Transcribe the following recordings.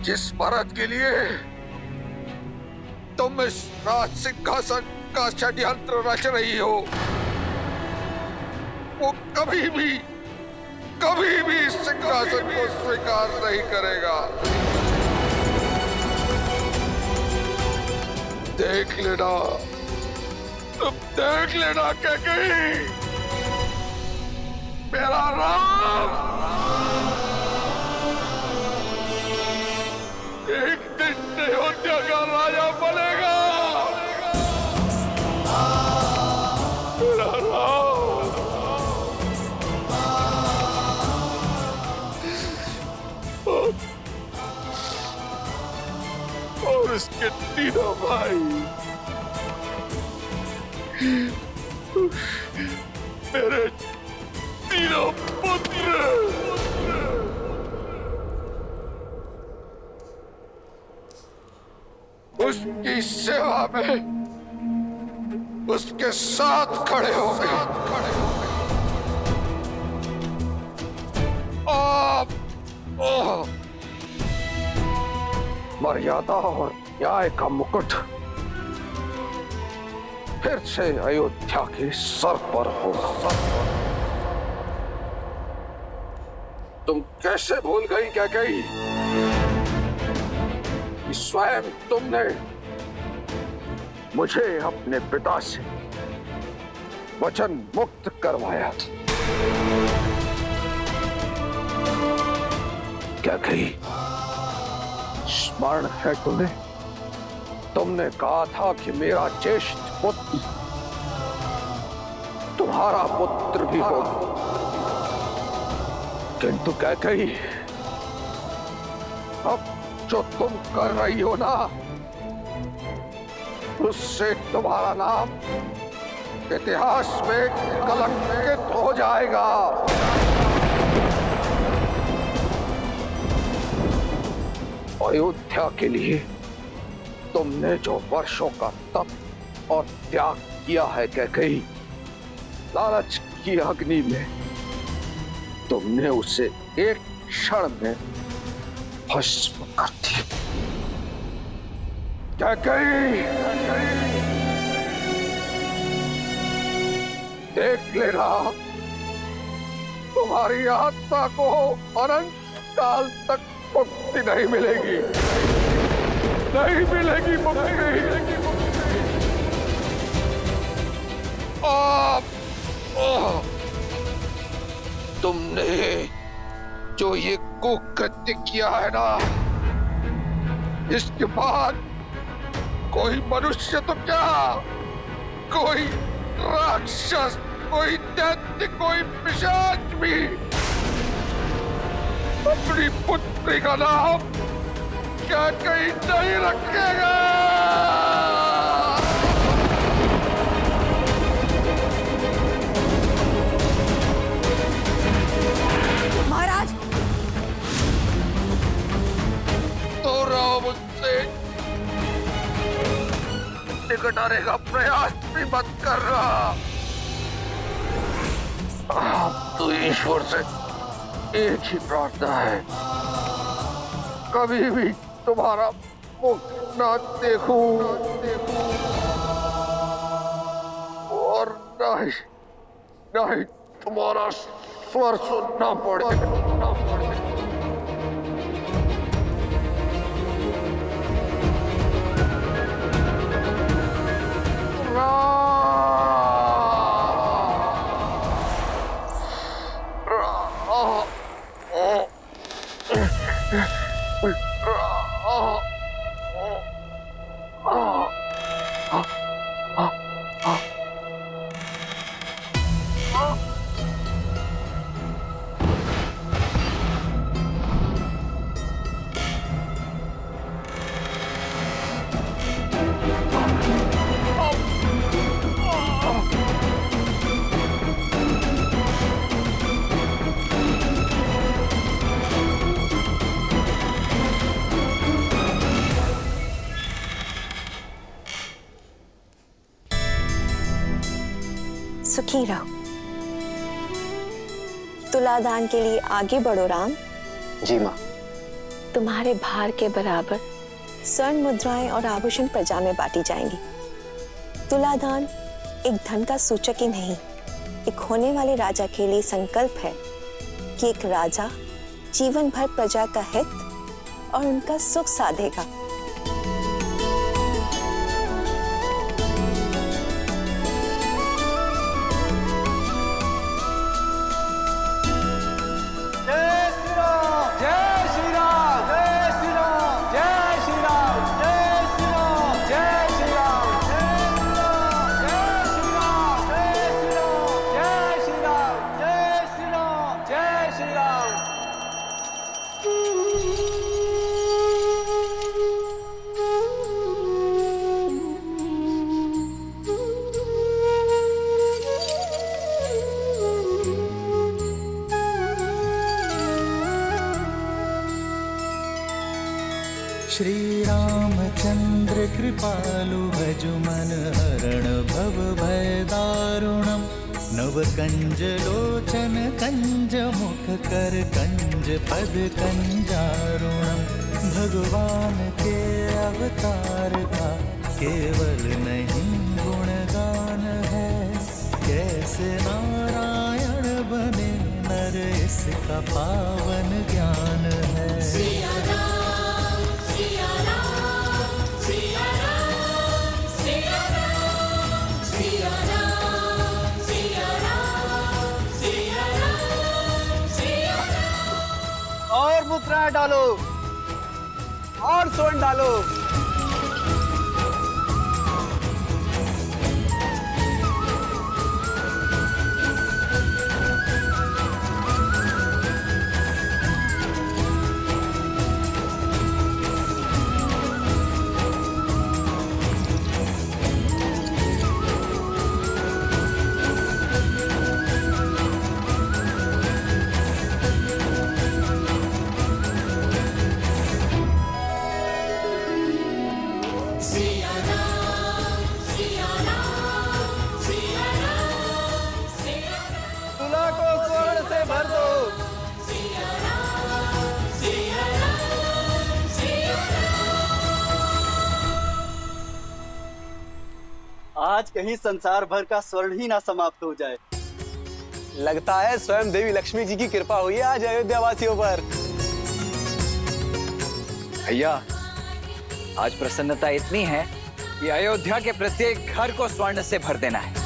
जिस मर्द के लिए तुम इस राज सिंहासन का षड्यंत्र रच रही हो, वो कभी भी इस सिंहासन को स्वीकार नहीं करेगा। देख लेना, तुम देख लेना कैकेयी, मेरा राम एक दिन अयोध्या का राजा बनेगा। मेरा राम और इसके तीनों भाई मेरे तीनों पुत्र उसकी सेवा में उसके साथ खड़े हो गए। मर्यादा और न्याय का मुकुट फिर से अयोध्या के सर पर होगा। तुम कैसे भूल गई कैकेयी कि स्वयं तुमने मुझे अपने पिता से वचन मुक्त करवाया था। कैकेयी, स्मरण है तुम्हें? तुमने कहा था कि मेरा ज्येष्ठ पुत्र तुम्हारा पुत्र भी होगा, किंतु कैकेयी अब जो तुम कर रही हो ना, उससे तुम्हारा नाम इतिहास में कलंकित हो जाएगा। अयोध्या के लिए तुमने जो वर्षों का तप और त्याग किया है कैकेयी, लालच की अग्नि में तुमने उसे एक क्षण में भस्म कर दिया। कैकेयी, देख लेना, तुम्हारी आत्मा को अनंत काल तक मुक्ति नहीं मिलेगी, नहीं मिलेगी मुक्ति। तुमने जो ये कुकृत्य किया है ना, इसके बाद कोई मनुष्य तो क्या, कोई राक्षस, कोई दैत्य, कोई पिशाच भी अपनी पुत्री का नाम कैकेयी नहीं रखेगा। महाराज, तो राम मुझसे निकट आने का प्रयास भी मत कर रहा। तो ईश्वर से एक ही प्रार्थना है, कभी भी तुम्हारा मुख ना देखूं और ना ही तुम्हारा स्वर सुनना पड़े। सुखी रहो। तुलादान के लिए आगे बढ़ो राम। जी माँ। तुम्हारे भार के बराबर स्वर्ण मुद्राएं और आभूषण प्रजा में बांटी जाएंगी। तुलादान एक धन का सूचक ही नहीं, एक होने वाले राजा के लिए संकल्प है कि एक राजा जीवन भर प्रजा का हित और उनका सुख साधेगा। श्री रामचंद्र कृपालु भजु मन हरण भव भय दारुणम नव कंज लोचन कंज मुख कर कंज पद कंजारुणम। भगवान के अवतार का केवल नहीं गुणगान है, कैसे नारायण बने नर इसका पावन ज्ञान है। और मुद्राएं डालो और स्वर्ण डालो। तुला को स्वर्ण से भर दो। आज कहीं संसार भर का स्वर्ण ही ना समाप्त हो जाए। लगता है स्वयं देवी लक्ष्मी जी की कृपा हुई है आज अयोध्या वासियों पर। भैया, आज प्रसन्नता इतनी है कि अयोध्या के प्रत्येक घर को स्वर्ण से भर देना है।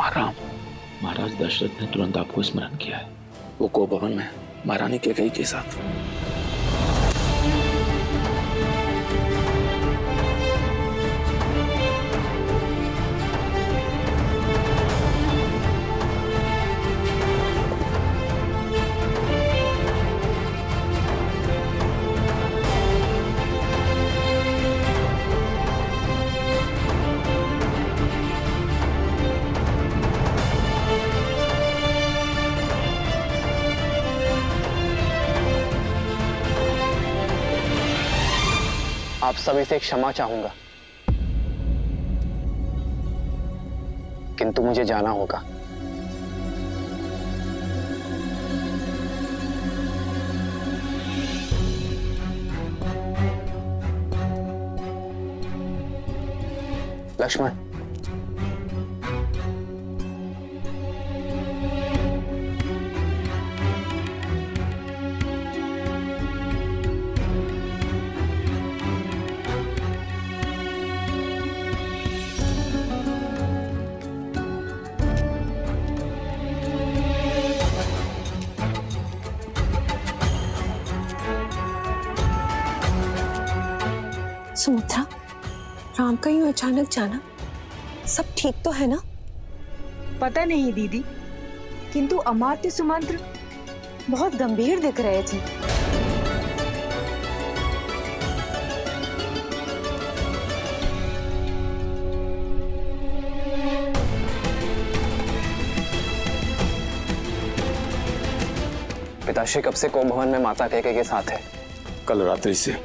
राम, महाराज दशरथ ने तुरंत आपको स्मरण किया है। वो को भवन में महारानी कैकेयी के साथ। आप सभी से क्षमा चाहूंगा, किंतु मुझे जाना होगा। लक्ष्मण, सुमित्रा, राम का यूं अचानक जाना, सब ठीक तो है ना? पता नहीं दीदी, किंतु अमात्य सुमंत्र बहुत गंभीर दिख रहे थे। पिताश्री कब से कोम भवन में माता कैकेयी के साथ है? कल रात्रि से।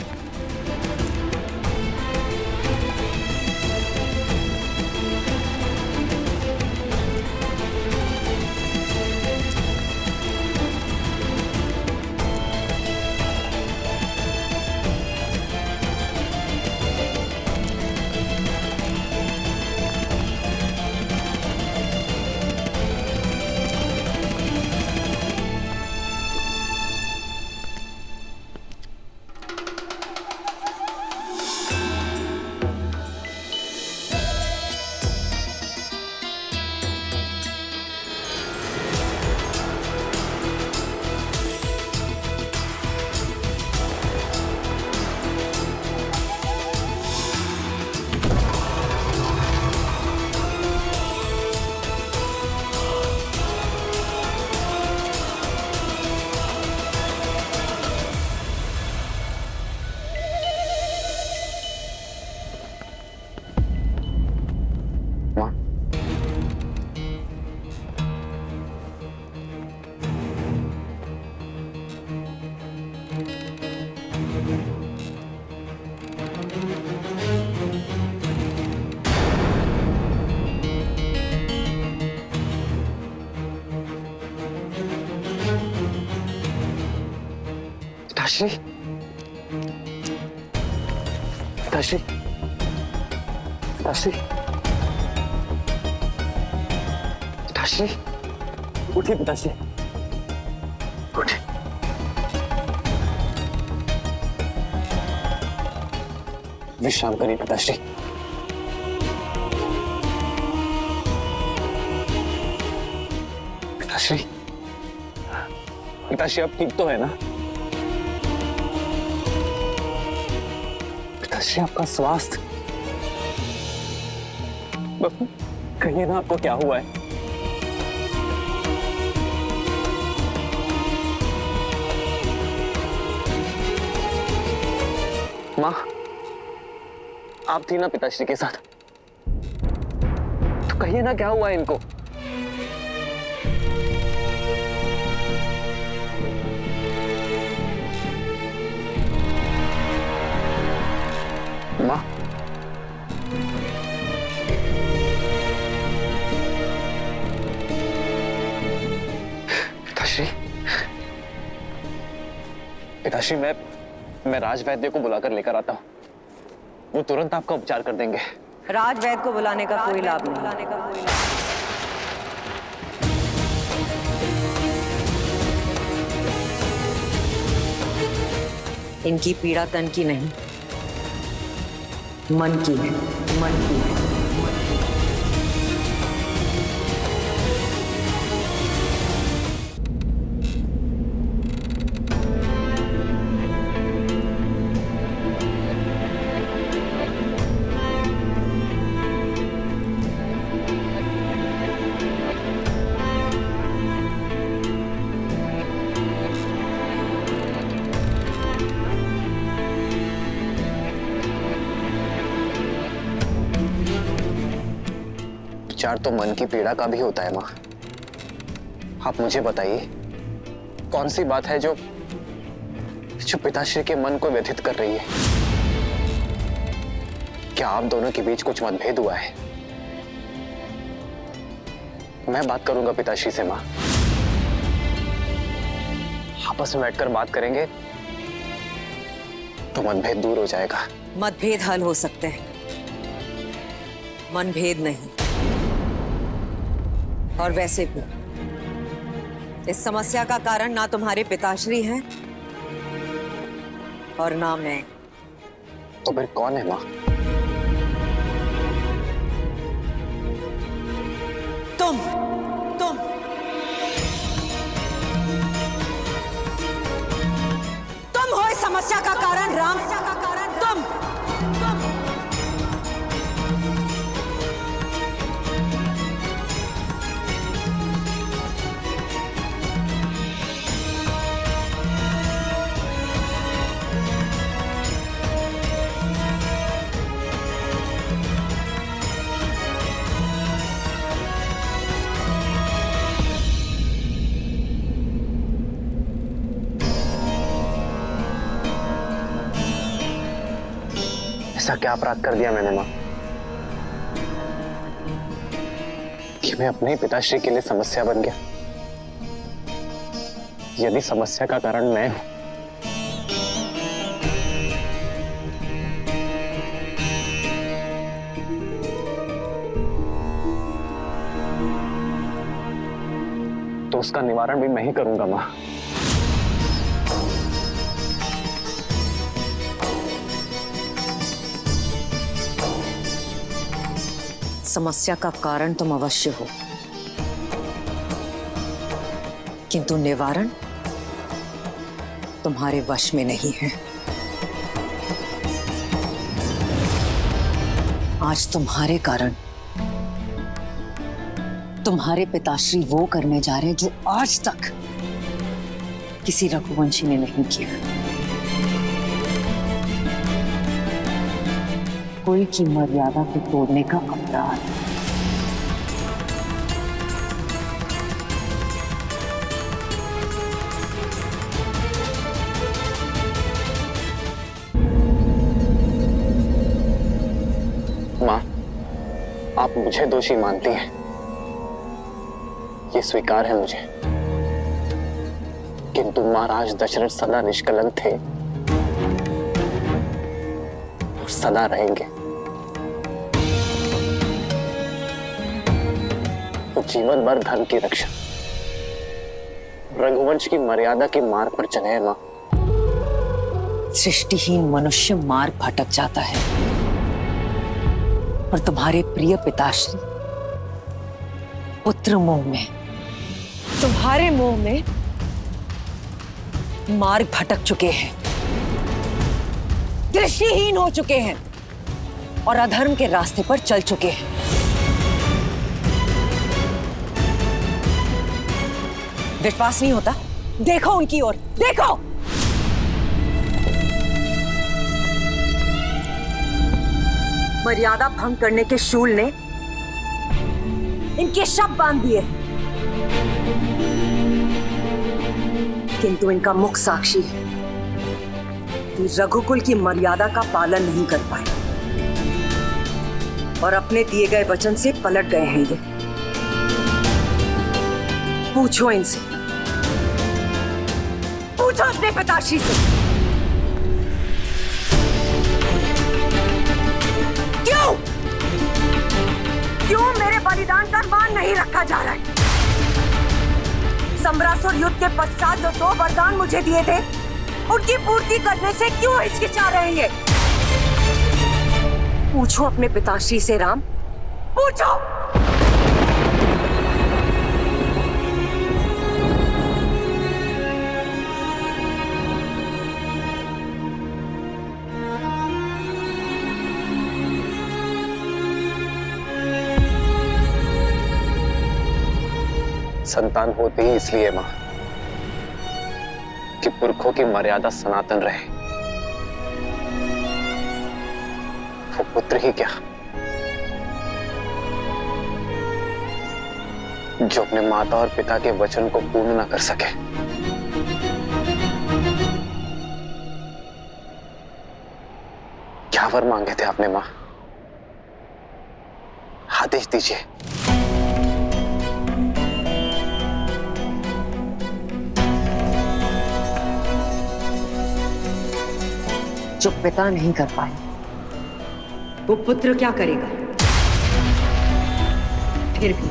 पिताश्री, पिताश्री, पिताश्री, पिताश्री, उठिए पिताश्री, उठिए। विश्राम करिए पिताश्री। पिताश्री, पिताश्री अब ठीक तो है ना? पिताश्री आपका स्वास्थ्य, कहिए ना आपको क्या हुआ है? माँ, आप थी ना पिताश्री के साथ, तो कहिए ना क्या हुआ है इनको? माँ, पिताश्री, पिताश्री, मैं राज वैद्य को बुलाकर लेकर आता हूँ। वो तुरंत आपका उपचार कर देंगे। राजवैद्य को बुलाने का कोई लाभ नहीं। इनकी पीड़ा तन की नहीं, मन की है, मन की है। उपचार तो मन की पीड़ा का भी होता है माँ। आप मुझे बताइए, कौन सी बात है जो पिताश्री के मन को व्यथित कर रही है? क्या आप दोनों के बीच कुछ मतभेद हुआ है? मैं बात करूंगा पिताश्री से माँ। आपस में बैठकर बात करेंगे तो मतभेद दूर हो जाएगा। मतभेद हल हो सकते हैं, मनभेद नहीं। और वैसे भी इस समस्या का कारण ना तुम्हारे पिताश्री हैं और ना मैं। तो फिर कौन है माँ? तुम हो इस समस्या का कारण राम। तुम ऐसा क्या अपराध कर दिया मैंने माँ कि मैं अपने ही पिताश्री के लिए समस्या बन गया? यदि समस्या का कारण मैं हूं, तो उसका निवारण भी मैं ही करूंगा माँ। समस्या का कारण तुम अवश्य हो, किंतु निवारण तुम्हारे वश में नहीं है। आज तुम्हारे कारण तुम्हारे पिताश्री वो करने जा रहे हैं जो आज तक किसी रघुवंशी ने नहीं किया। कुल की मर्यादा को तोड़ने का अपराध। माँ, आप मुझे दोषी मानती हैं, ये स्वीकार है मुझे, किंतु महाराज दशरथ सदा निष्कलंक थे और सदा रहेंगे। वो जीवन भर धर्म की रक्षा, रघुवंश की मर्यादा के मार्ग पर चले हैं माँ। सृष्टिहीन मनुष्य मार्ग भटक जाता है और तुम्हारे प्रिय पिताश्री पुत्र मोह में, तुम्हारे मोह में मार्ग भटक चुके हैं, दृष्टिहीन हो चुके हैं और अधर्म के रास्ते पर चल चुके हैं। विश्वास नहीं होता? देखो उनकी ओर, देखो। मर्यादा भंग करने के शूल ने इनके शव बांध दिए, किंतु इनका मुख साक्षी है कि रघुकुल की मर्यादा का पालन नहीं कर पाए और अपने दिए गए वचन से पलट गए हैं ये। पूछो इनसे, पूछो अपने पिताश्री से, क्यों मेरे बलिदान का मान नहीं रखा जा रहा है? सम्रासुर युद्ध के पश्चात जो 2 वरदान मुझे दिए थे, उनकी पूर्ति करने से क्यों हिचकिचा रहे हैं? पूछो अपने पिताश्री से राम, पूछो। संतान होती ही इसलिए मां कि पुरखों की मर्यादा सनातन रहे। वो पुत्र ही क्या जो अपने माता और पिता के वचन को पूर्ण ना कर सके। क्या वर मांगे थे आपने मां? आदेश दीजिए। जो पिता नहीं कर पाए वो पुत्र क्या करेगा? फिर भी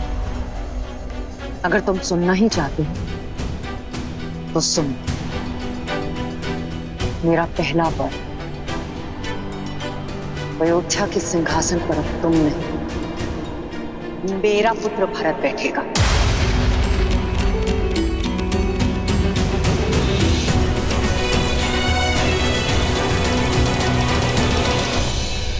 अगर तुम सुनना ही चाहते हो तो सुन। मेरा पहला वर अयोध्या के सिंहासन पर अब तुम नहीं, मेरा पुत्र भरत बैठेगा।